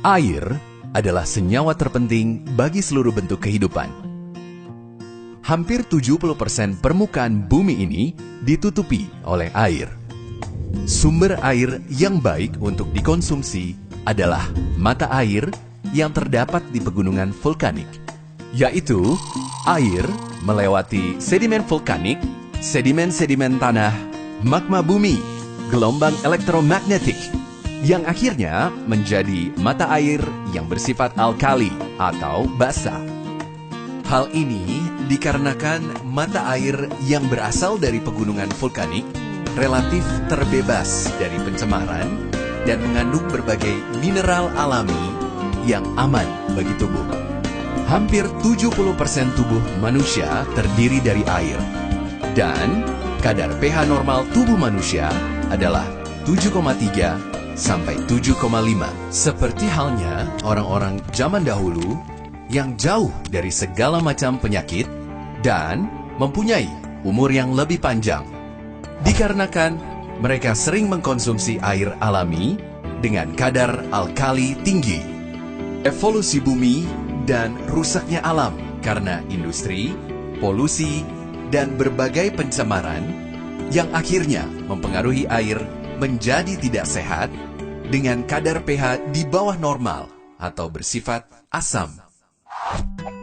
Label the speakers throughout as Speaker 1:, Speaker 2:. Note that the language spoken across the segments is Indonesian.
Speaker 1: Air adalah senyawa terpenting bagi seluruh bentuk kehidupan. Hampir 70% permukaan bumi ini ditutupi oleh air. Sumber air yang baik untuk dikonsumsi adalah mata air yang terdapat di pegunungan vulkanik, yaitu air melewati sedimen vulkanik, sedimen-sedimen tanah, magma bumi, gelombang elektromagnetik, yang akhirnya menjadi mata air yang bersifat alkali atau basa. Hal ini dikarenakan mata air yang berasal dari pegunungan vulkanik relatif terbebas dari pencemaran dan mengandung berbagai mineral alami yang aman bagi tubuh. Hampir 70% tubuh manusia terdiri dari air, dan kadar pH normal tubuh manusia adalah 7,3 sampai 7,5. Seperti halnya orang-orang zaman dahulu yang jauh dari segala macam penyakit dan mempunyai umur yang lebih panjang, dikarenakan mereka sering mengkonsumsi air alami dengan kadar alkali tinggi. Evolusi bumi dan rusaknya alam karena industri, polusi, dan berbagai pencemaran yang akhirnya mempengaruhi air menjadi tidak sehat dengan kadar pH di bawah normal atau bersifat asam.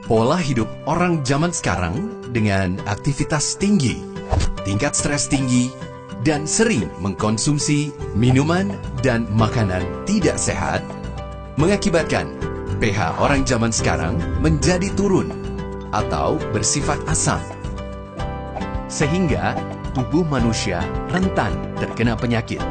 Speaker 1: Pola hidup orang zaman sekarang dengan aktivitas tinggi, tingkat stres tinggi, dan sering mengkonsumsi minuman dan makanan tidak sehat mengakibatkan pH orang zaman sekarang menjadi turun atau bersifat asam, sehingga tubuh manusia rentan terkena penyakit.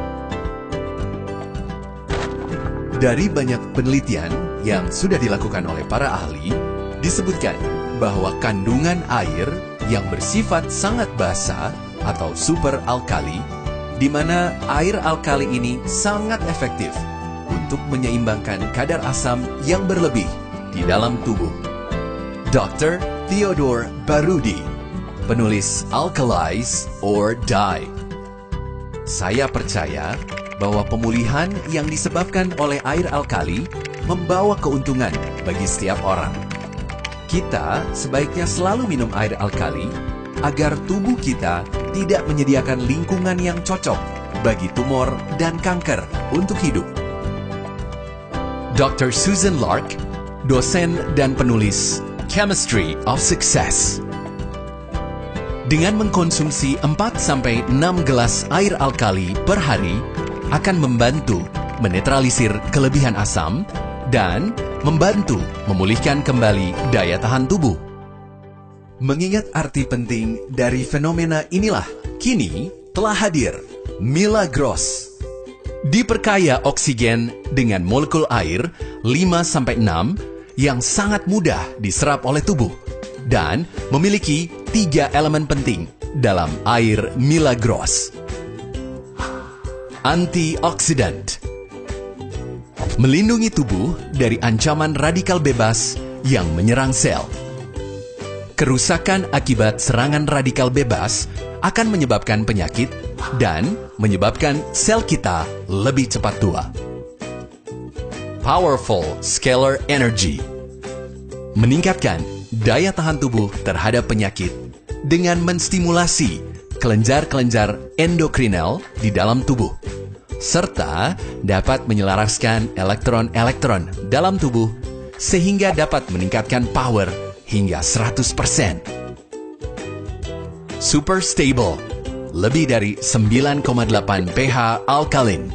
Speaker 1: Dari banyak penelitian yang sudah dilakukan oleh para ahli, disebutkan bahwa kandungan air yang bersifat sangat basa atau super alkali, di mana air alkali ini sangat efektif untuk menyeimbangkan kadar asam yang berlebih di dalam tubuh. Dr. Theodore Barudi, penulis Alkalize or Die. Saya percaya bahwa pemulihan yang disebabkan oleh air alkali membawa keuntungan bagi setiap orang. Kita sebaiknya selalu minum air alkali agar tubuh kita tidak menyediakan lingkungan yang cocok bagi tumor dan kanker untuk hidup. Dr. Susan Lark, dosen dan penulis Chemistry of Success. Dengan mengkonsumsi 4-6 gelas air alkali per hari akan membantu menetralisir kelebihan asam dan membantu memulihkan kembali daya tahan tubuh. Mengingat arti penting dari fenomena inilah, kini telah hadir Milagros. Diperkaya oksigen dengan molekul air 5-6 yang sangat mudah diserap oleh tubuh dan memiliki 3 elemen penting dalam air Milagros. Antioksidan, melindungi tubuh dari ancaman radikal bebas yang menyerang sel. Kerusakan akibat serangan radikal bebas akan menyebabkan penyakit dan menyebabkan sel kita lebih cepat tua. Powerful Scalar Energy, meningkatkan daya tahan tubuh terhadap penyakit dengan menstimulasi kelenjar-kelenjar endokrinal di dalam tubuh, serta dapat menyelaraskan elektron-elektron dalam tubuh sehingga dapat meningkatkan power hingga 100%. Super Stable, lebih dari 9,8 pH alkalin,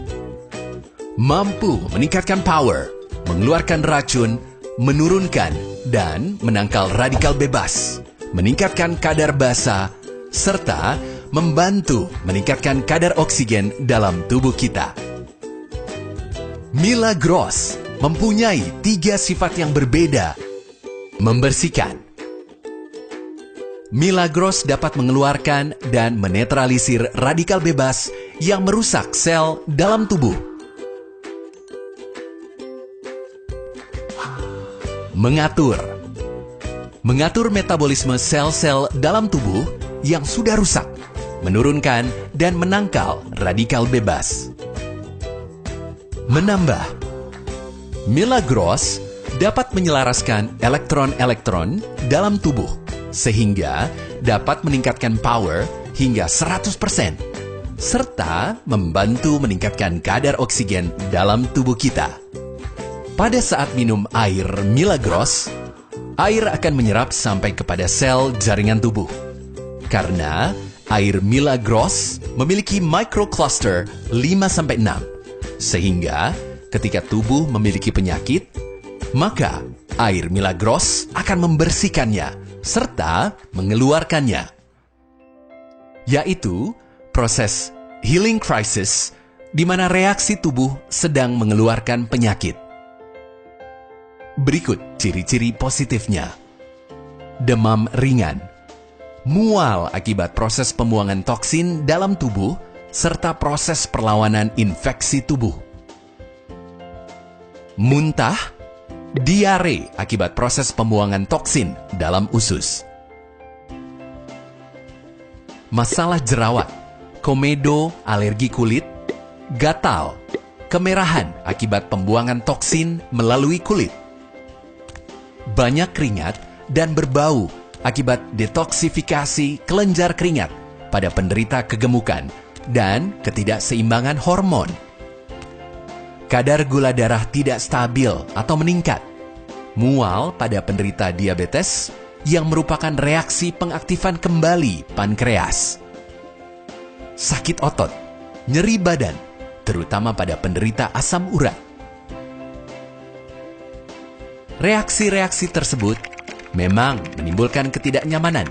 Speaker 1: mampu meningkatkan power, mengeluarkan racun, menurunkan dan menangkal radikal bebas, meningkatkan kadar basa, serta membantu meningkatkan kadar oksigen dalam tubuh kita. Milagros mempunyai 3 sifat yang berbeda. Membersihkan. Milagros dapat mengeluarkan dan menetralisir radikal bebas yang merusak sel dalam tubuh. Mengatur. Mengatur metabolisme sel-sel dalam tubuh yang sudah rusak, menurunkan dan menangkal radikal bebas. Menambah. Milagros dapat menyelaraskan elektron-elektron dalam tubuh sehingga dapat meningkatkan power hingga 100%, serta membantu meningkatkan kadar oksigen dalam tubuh kita. Pada saat minum air Milagros, air akan menyerap sampai kepada sel jaringan tubuh. Karena air Milagros memiliki microcluster 5-6, sehingga ketika tubuh memiliki penyakit, maka air Milagros akan membersihkannya serta mengeluarkannya, yaitu proses healing crisis di mana reaksi tubuh sedang mengeluarkan penyakit. Berikut ciri-ciri positifnya. Demam ringan, mual akibat proses pembuangan toksin dalam tubuh, serta proses perlawanan infeksi tubuh. Muntah, diare akibat proses pembuangan toksin dalam usus. Masalah jerawat, komedo, alergi kulit, gatal, kemerahan akibat pembuangan toksin melalui kulit. Banyak keringat dan berbau akibat detoksifikasi kelenjar keringat pada penderita kegemukan dan ketidakseimbangan hormon. Kadar gula darah tidak stabil atau meningkat. Mual pada penderita diabetes yang merupakan reaksi pengaktifan kembali pankreas. Sakit otot, nyeri badan, terutama pada penderita asam urat. Reaksi-reaksi tersebut memang menimbulkan ketidaknyamanan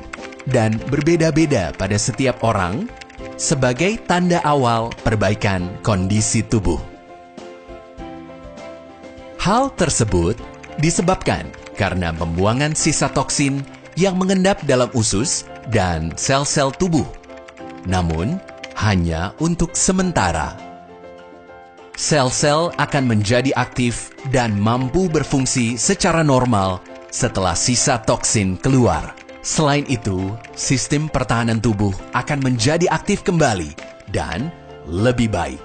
Speaker 1: dan berbeda-beda pada setiap orang sebagai tanda awal perbaikan kondisi tubuh. Hal tersebut disebabkan karena pembuangan sisa toksin yang mengendap dalam usus dan sel-sel tubuh, namun hanya untuk sementara. Sel-sel akan menjadi aktif dan mampu berfungsi secara normal setelah sisa toksin keluar. Selain itu, sistem pertahanan tubuh akan menjadi aktif kembali dan lebih baik.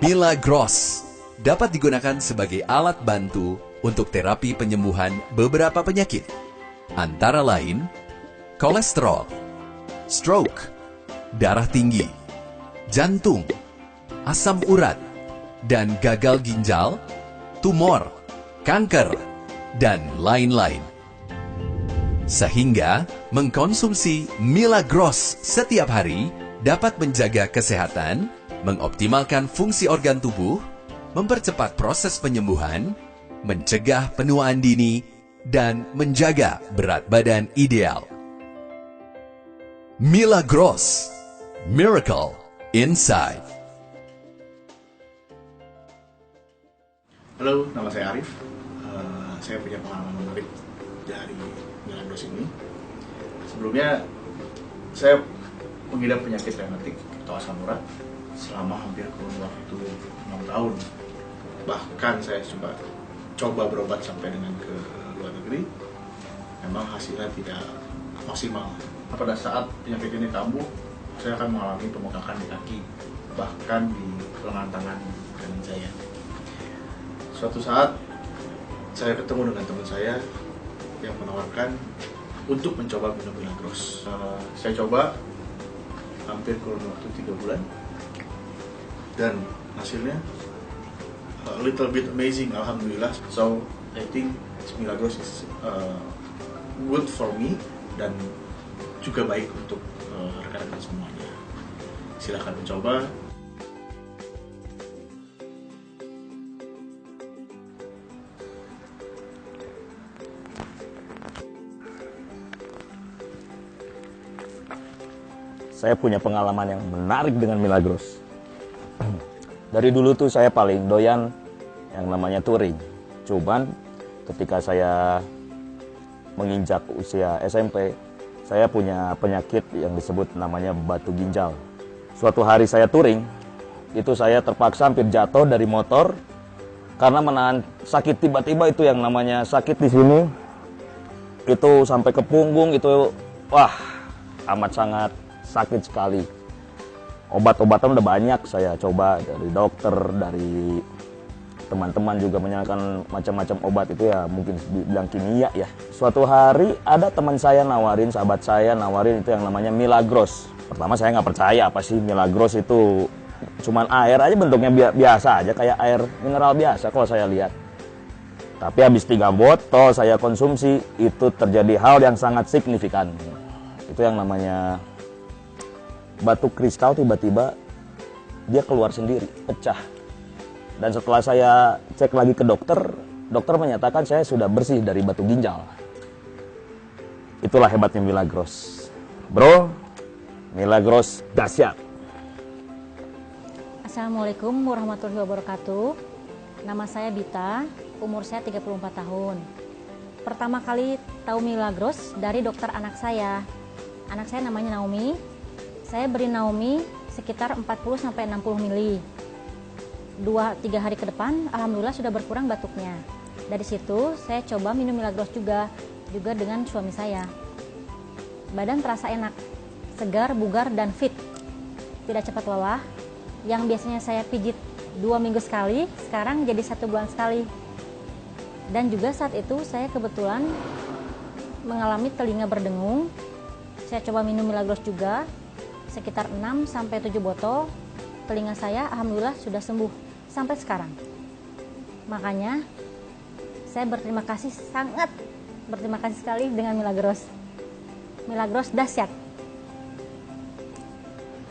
Speaker 1: Milagros dapat digunakan sebagai alat bantu untuk terapi penyembuhan beberapa penyakit, antara lain kolesterol, stroke, darah tinggi, jantung, asam urat, dan gagal ginjal, tumor, kanker, dan lain-lain. Sehingga mengkonsumsi Milagros setiap hari dapat menjaga kesehatan, mengoptimalkan fungsi organ tubuh, mempercepat proses penyembuhan, mencegah penuaan dini, dan menjaga berat badan ideal. Milagros, Miracle Inside.
Speaker 2: Halo, nama saya Arif. Saya punya pengalaman menarik dari Milagros ini. Sebelumnya, saya mengidap penyakit reumatik atau asam urat selama hampir kurun waktu 6 tahun. Bahkan saya coba berobat sampai dengan ke luar negeri, memang hasilnya tidak maksimal. Pada saat penyakit ini kambuh, saya akan mengalami pembengkakan di kaki, bahkan di lengan tangan kanan saya. Suatu saat, saya ketemu dengan teman saya yang menawarkan untuk mencoba minum Milagros. Saya coba hampir kurun waktu 3 bulan, dan hasilnya a little bit amazing, alhamdulillah. So I think Milagros is good for me dan juga baik untuk rekan-rekan semuanya. Silahkan mencoba.
Speaker 3: Saya punya pengalaman yang menarik dengan Milagros. Dari dulu tuh saya paling doyan yang namanya touring. Cuman ketika saya menginjak usia SMP, saya punya penyakit yang disebut namanya batu ginjal. Suatu hari saya touring, itu saya terpaksa hampir jatuh dari motor karena menahan sakit tiba-tiba itu yang namanya sakit di sini. Itu sampai ke punggung itu, wah, amat sangat sakit sekali. Obat-obatan udah banyak saya coba dari dokter, dari teman-teman juga menyalakan macam-macam obat itu ya mungkin dibilang kimia ya. Suatu hari ada teman saya nawarin, sahabat saya nawarin itu yang namanya Milagros. Pertama saya nggak percaya apa sih Milagros itu, cuman air aja bentuknya biasa aja kayak air mineral biasa kalau saya lihat. Tapi habis 3 botol saya konsumsi itu terjadi hal yang sangat signifikan. Itu yang namanya batu kristal tiba-tiba dia keluar sendiri, pecah. Dan setelah saya cek lagi ke dokter, dokter menyatakan saya sudah bersih dari batu ginjal. Itulah hebatnya Milagros. Bro, Milagros dahsyat.
Speaker 4: Assalamualaikum warahmatullahi wabarakatuh. Nama saya Bita, umur saya 34 tahun. Pertama kali tahu Milagros dari dokter anak saya. Anak saya namanya Naomi. Saya beri Naomi sekitar 40-60 mili. 2-3 hari ke depan, alhamdulillah sudah berkurang batuknya. Dari situ, saya coba minum Milagros juga dengan suami saya. Badan terasa enak, segar, bugar, dan fit. Tidak cepat lelah. Yang biasanya saya pijit 2 minggu sekali, sekarang jadi 1 bulan sekali. Dan juga saat itu, saya kebetulan mengalami telinga berdengung. Saya coba minum Milagros juga, sekitar 6-7 botol. Telinga saya alhamdulillah sudah sembuh sampai sekarang. Makanya saya berterima kasih, sangat berterima kasih sekali dengan Milagros. Milagros dahsyat.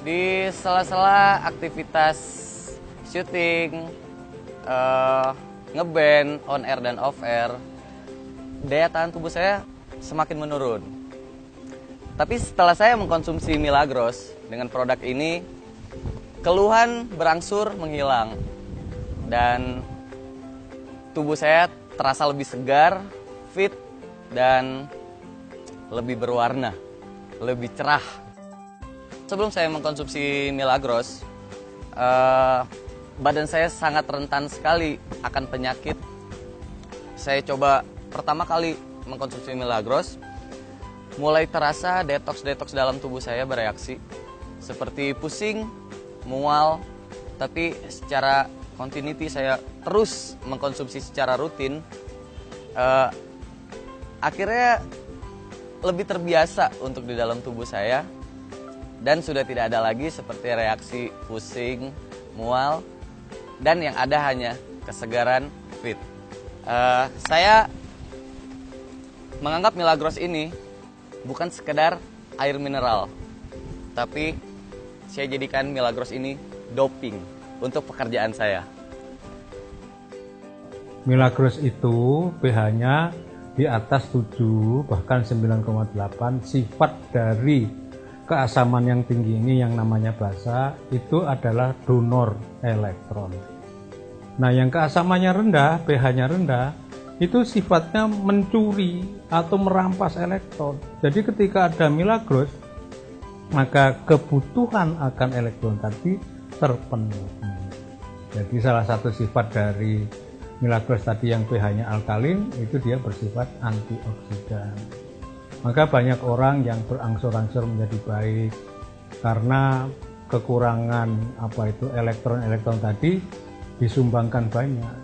Speaker 5: Di sela-sela aktivitas syuting, ngeband, on air dan off air, daya tahan tubuh saya semakin menurun. Tapi setelah saya mengkonsumsi Milagros dengan produk ini, keluhan berangsur menghilang dan tubuh saya terasa lebih segar, fit, dan lebih berwarna, lebih cerah. Sebelum saya mengkonsumsi Milagros, badan saya sangat rentan sekali akan penyakit. Saya coba pertama kali mengkonsumsi Milagros, mulai terasa detox dalam tubuh saya bereaksi, seperti pusing, mual, tapi secara continuity saya terus mengkonsumsi secara rutin, akhirnya lebih terbiasa untuk di dalam tubuh saya dan sudah tidak ada lagi seperti reaksi pusing, mual, dan yang ada hanya kesegaran, fit. Saya menganggap Milagros ini bukan sekedar air mineral, tapi saya jadikan Milagros ini doping untuk pekerjaan saya.
Speaker 6: Milagros itu pH-nya di atas 7 bahkan 9,8. Sifat dari keasaman yang tinggi ini yang namanya basa itu adalah donor elektron. Nah, yang keasamannya rendah, pH-nya rendah, itu sifatnya mencuri atau merampas elektron. Jadi ketika ada Milagros, maka kebutuhan akan elektron tadi terpenuhi. Jadi salah satu sifat dari Milagros tadi yang pH-nya alkalin, itu dia bersifat antioksidan. Maka banyak orang yang berangsur-angsur menjadi baik karena kekurangan elektron-elektron tadi disumbangkan banyak.